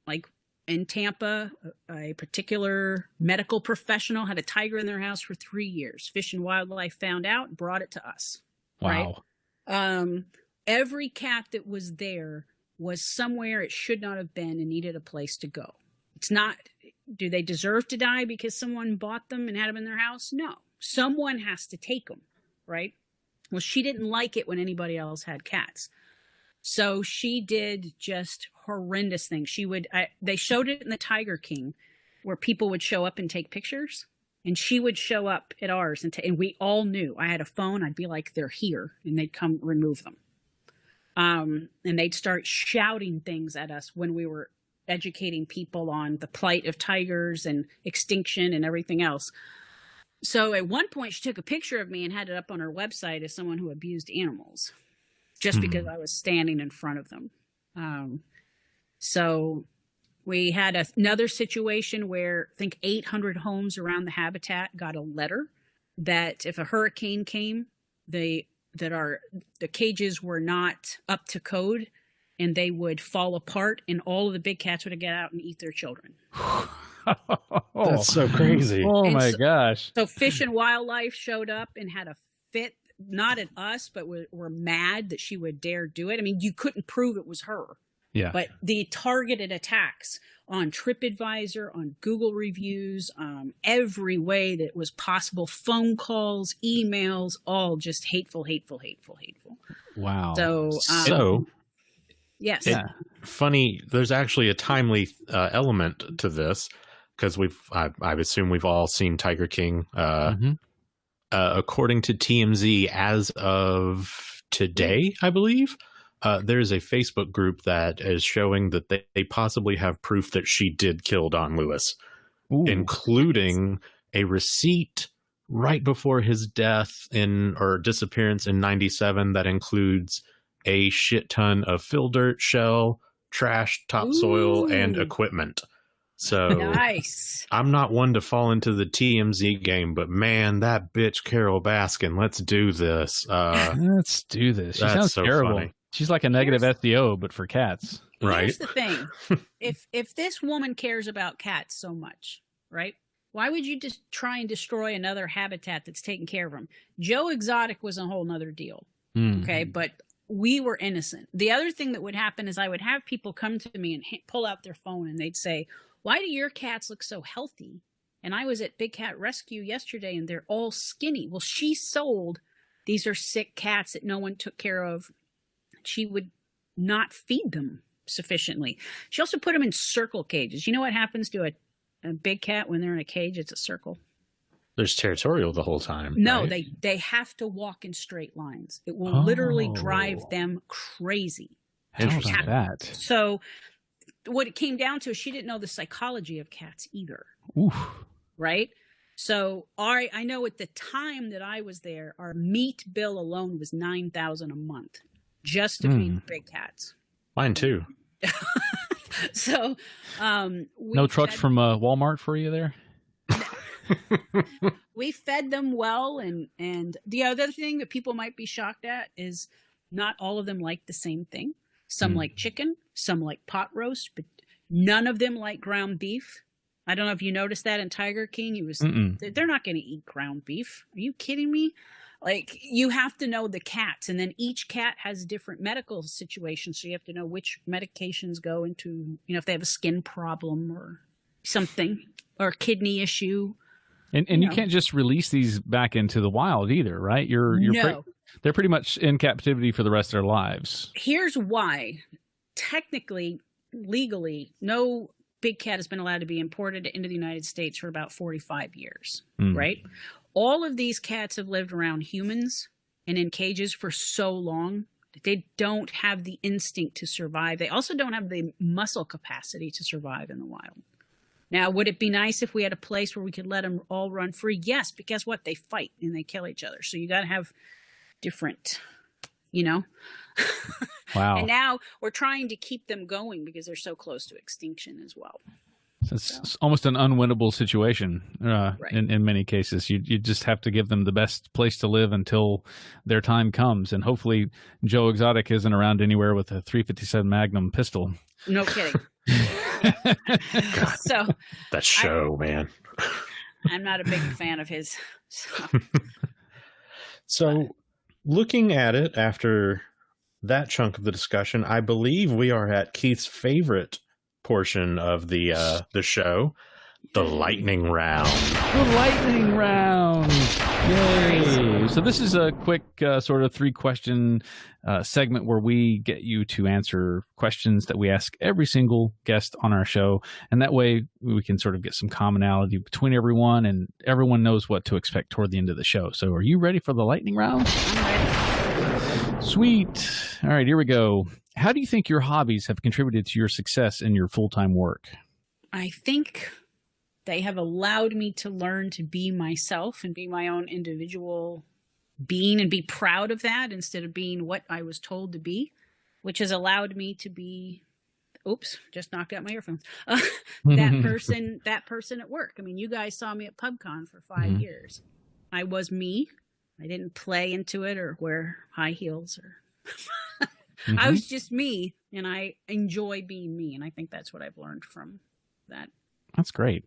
like in Tampa, a particular medical professional had a tiger in their house for 3 years. Fish and Wildlife found out, brought it to us. Wow. Right? Every cat that was there was somewhere it should not have been and needed a place to go. It's not, do they deserve to die because someone bought them and had them in their house? No. Someone has to take them, right? Well, she didn't like it when anybody else had cats. So she did just horrendous things. They showed it in the Tiger King where people would show up and take pictures, and she would show up at ours and we all knew. I had a phone. I'd be like, they're here, and they'd come remove them. And they'd start shouting things at us when we were educating people on the plight of tigers and extinction and everything else. So at one point she took a picture of me and had it up on her website as someone who abused animals just because I was standing in front of them. So we had another situation where I think 800 homes around the habitat got a letter that if a hurricane came, the cages were not up to code and they would fall apart and all of the big cats would get out and eat their children. That's so crazy. Oh my gosh. So Fish and Wildlife showed up and had a fit, not at us, but were mad that she would dare do it. I mean, you couldn't prove it was her. Yeah. But the targeted attacks on TripAdvisor, on Google reviews, every way that was possible, phone calls, emails, all just hateful. Wow. So yes. Funny, there's actually a timely element to this because I assume we've all seen Tiger King. According to TMZ, as of today, I believe, there's a Facebook group that is showing that they possibly have proof that she did kill Don Lewis, including a receipt right before his death or disappearance in 97 that includes a shit ton of fill dirt, shell, trash, topsoil, and equipment. So nice. I'm not one to fall into the TMZ game, but man, that bitch Carol Baskin, let's do this. Let's do this. She sounds so terrible. Funny. She's like a negative SEO, but for cats. Right. Here's the thing. if this woman cares about cats so much, right? Why would you just try and destroy another habitat that's taking care of them? Joe Exotic was a whole nother deal. Okay. But we were innocent. The other thing that would happen is I would have people come to me and pull out their phone and they'd say, why do your cats look so healthy? And I was at Big Cat Rescue yesterday and they're all skinny. Well, she sold, these are sick cats that no one took care of. She would not feed them sufficiently. She also put them in circle cages. You know what happens to a big cat when they're in a cage? It's a circle. There's territorial the whole time. No, right? they have to walk in straight lines. It will literally drive them crazy. Interesting. That. So what it came down to is she didn't know the psychology of cats either. Oof. Right? So I know at the time that I was there, our meat bill alone was $9,000 a month just to feed the big cats. Mine too. So no trucks from Walmart for you there? We fed them well, and the other thing that people might be shocked at is not all of them like the same thing. Some like chicken, some like pot roast, but none of them like ground beef. I don't know if you noticed that in Tiger King. They're not going to eat ground beef. Are you kidding me? Like, you have to know the cats, and then each cat has different medical situations, so you have to know which medications go into, if they have a skin problem or something, or a kidney issue. And you can't just release these back into the wild either, right? No. They're pretty much in captivity for the rest of their lives. Here's why. Technically, legally, no big cat has been allowed to be imported into the United States for about 45 years, right? All of these cats have lived around humans and in cages for so long that they don't have the instinct to survive. They also don't have the muscle capacity to survive in the wild. Now, would it be nice if we had a place where we could let them all run free? Yes, but guess what? They fight and they kill each other. So you got to have different, Wow. And now we're trying to keep them going because they're so close to extinction as well. It's almost an unwinnable situation Right. in many cases. You just have to give them the best place to live until their time comes. And hopefully Joe Exotic isn't around anywhere with a .357 Magnum pistol. No kidding. God, So that show, man. I'm not a big fan of his. So looking at it after that chunk of the discussion, I believe we are at Keith's favorite portion of the show, the lightning round. The lightning round. Yay. So this is a quick sort of 3-question segment where we get you to answer questions that we ask every single guest on our show. And that way we can sort of get some commonality between everyone and everyone knows what to expect toward the end of the show. So are you ready for the lightning round? I'm ready. Sweet. All right, here we go. How do you think your hobbies have contributed to your success in your full-time work? I think they have allowed me to learn to be myself and be my own individual being and be proud of that instead of being what I was told to be, which has allowed me to be, just knocked out my earphones. That person at work. I mean, you guys saw me at PubCon for 5 years. I was me. I didn't play into it or wear high heels or I was just me, and I enjoy being me. And I think that's what I've learned from that. That's great.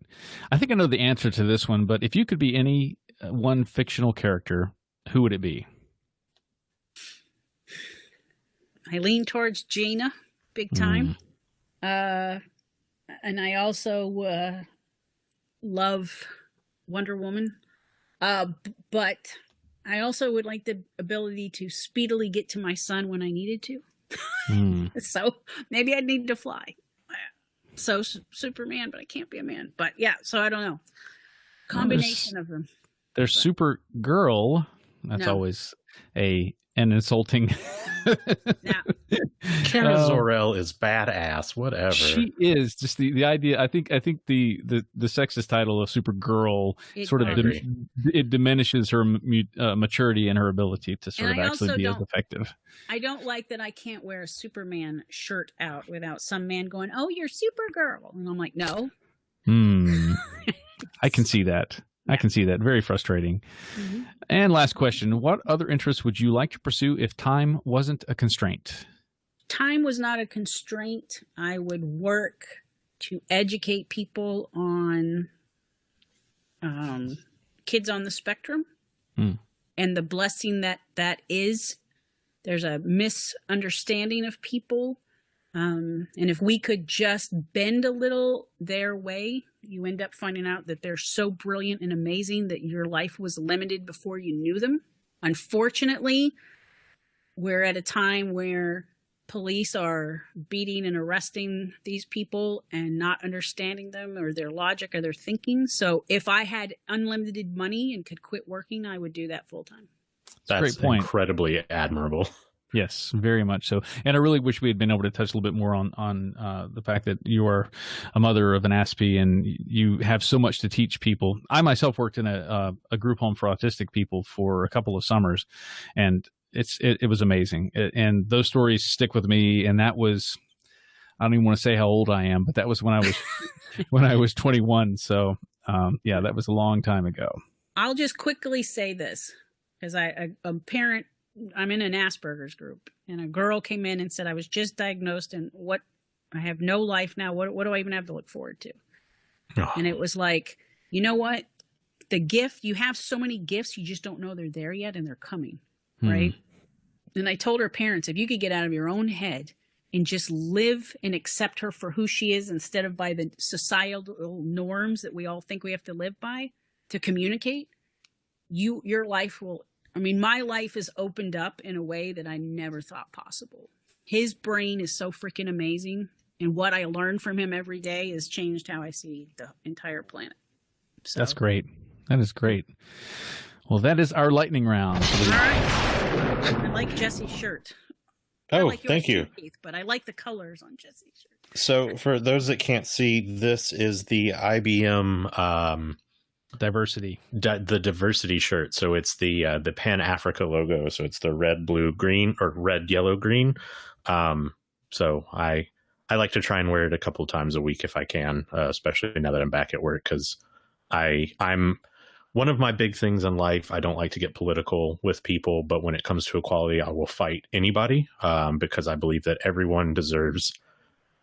I think I know the answer to this one, but if you could be any one fictional character, who would it be? I lean towards Jaina, big time. And I also love Wonder Woman. But I also would like the ability to speedily get to my son when I needed to. So maybe I'd need to fly. So Superman, but I can't be a man. But yeah, so I don't know. Combination of them. There's Supergirl. That's always a and insulting. Now, Kara Zor-El is badass. Whatever. She is just the idea. I think the sexist title of Supergirl it diminishes her maturity and her ability to sort of actually be as effective. I don't like that I can't wear a Superman shirt out without some man going, "Oh, you're Supergirl," and I'm like, "No." I can see that. I can see that. Very frustrating. Mm-hmm. And last question. What other interests would you like to pursue if time wasn't a constraint? Time was not a constraint. I would work to educate people on kids on the spectrum and the blessing that is. There's a misunderstanding of people. And if we could just bend a little their way, you end up finding out that they're so brilliant and amazing that your life was limited before you knew them. Unfortunately, we're at a time where police are beating and arresting these people and not understanding them or their logic or their thinking. So if I had unlimited money and could quit working, I would do that full time. That's a great point. Incredibly admirable. Yes, very much so. And I really wish we had been able to touch a little bit more on the fact that you are a mother of an Aspie and you have so much to teach people. I myself worked in a group home for autistic people for a couple of summers, and it was amazing. And those stories stick with me. And that was, I don't even want to say how old I am, but that was when I was when I was 21. So yeah, that was a long time ago. I'll just quickly say this because a parent. I'm in an Asperger's group, and a girl came in and said, I was just diagnosed and I have no life now. What do I even have to look forward to? Oh. And it was like, you know what? The gift, you have so many gifts, you just don't know they're there yet and they're coming. Right. And I told her parents, if you could get out of your own head and just live and accept her for who she is instead of by the societal norms that we all think we have to live by to communicate, your life will. I mean, my life is opened up in a way that I never thought possible. His brain is so freaking amazing. And what I learn from him every day has changed how I see the entire planet. So. That's great. That is great. Well, that is our lightning round. All right. I like Jesse's shirt. Oh, thank you. Keith, but I like the colors on Jesse's shirt. So for those that can't see, this is the IBM diversity, the diversity shirt. So it's the Pan Africa logo. So it's the red, blue, green, or red, yellow, green. So I like to try and wear it a couple of times a week if I can, especially now that I'm back at work, because I'm one of my big things in life. I don't like to get political with people, but when it comes to equality, I will fight anybody because I believe that everyone deserves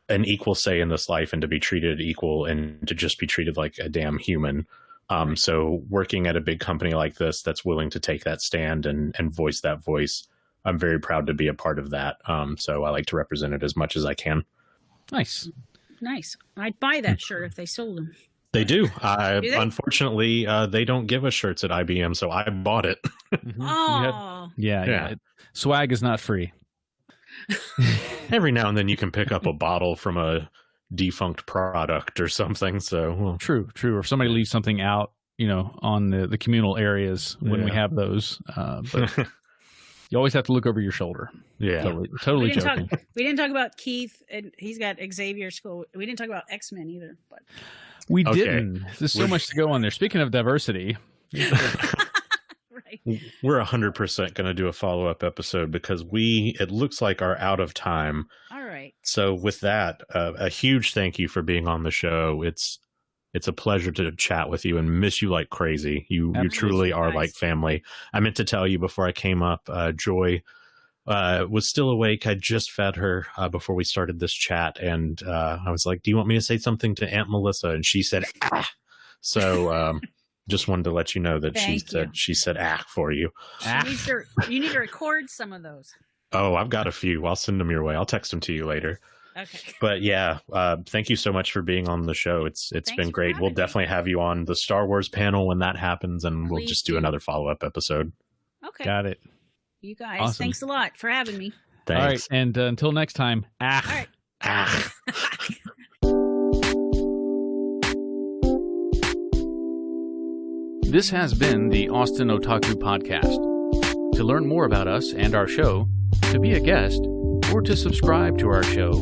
an equal say in this life and to be treated equal and to just be treated like a damn human. So working at a big company like this that's willing to take that stand and voice that voice, I'm very proud to be a part of that. So I like to represent it as much as I can. Nice. I'd buy that shirt if they sold them. They do. Unfortunately, they don't give us shirts at IBM, so I bought it. Oh. Yeah. Swag is not free. Every now and then you can pick up a bottle from a defunct product or something. So well. True. Or if somebody leaves something out, on the communal areas when we have those, but you always have to look over your shoulder. Yeah, totally joking. We didn't talk about Keith, and he's got Xavier School. We didn't talk about X-Men either, but we didn't. There's so much to go on there. Speaking of diversity. Right. We're 100% going to do a follow-up episode because it looks like are out of time. All right. So with that, a huge thank you for being on the show. It's a pleasure to chat with you and miss you like crazy. You truly are like family. I meant to tell you before I came up, Joy was still awake. I just fed her before we started this chat. And I was like, do you want me to say something to Aunt Melissa? And she said, ah. So just wanted to let you know that she said ah for you. You need to record some of those. Oh, I've got a few. I'll send them your way. I'll text them to you later. Okay. But yeah, thank you so much for being on the show. It's been great. We'll definitely have you on the Star Wars panel when that happens, and we'll just do another follow-up episode. Okay. Got it. You guys, Thanks a lot for having me. Thanks. All right, and until next time. All right. This has been the Austin Otaku Podcast. To To learn more about us and our show, to be a guest, or to subscribe to our show,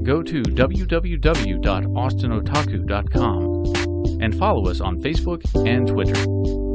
go to www.austinotaku.com and follow us on Facebook and Twitter.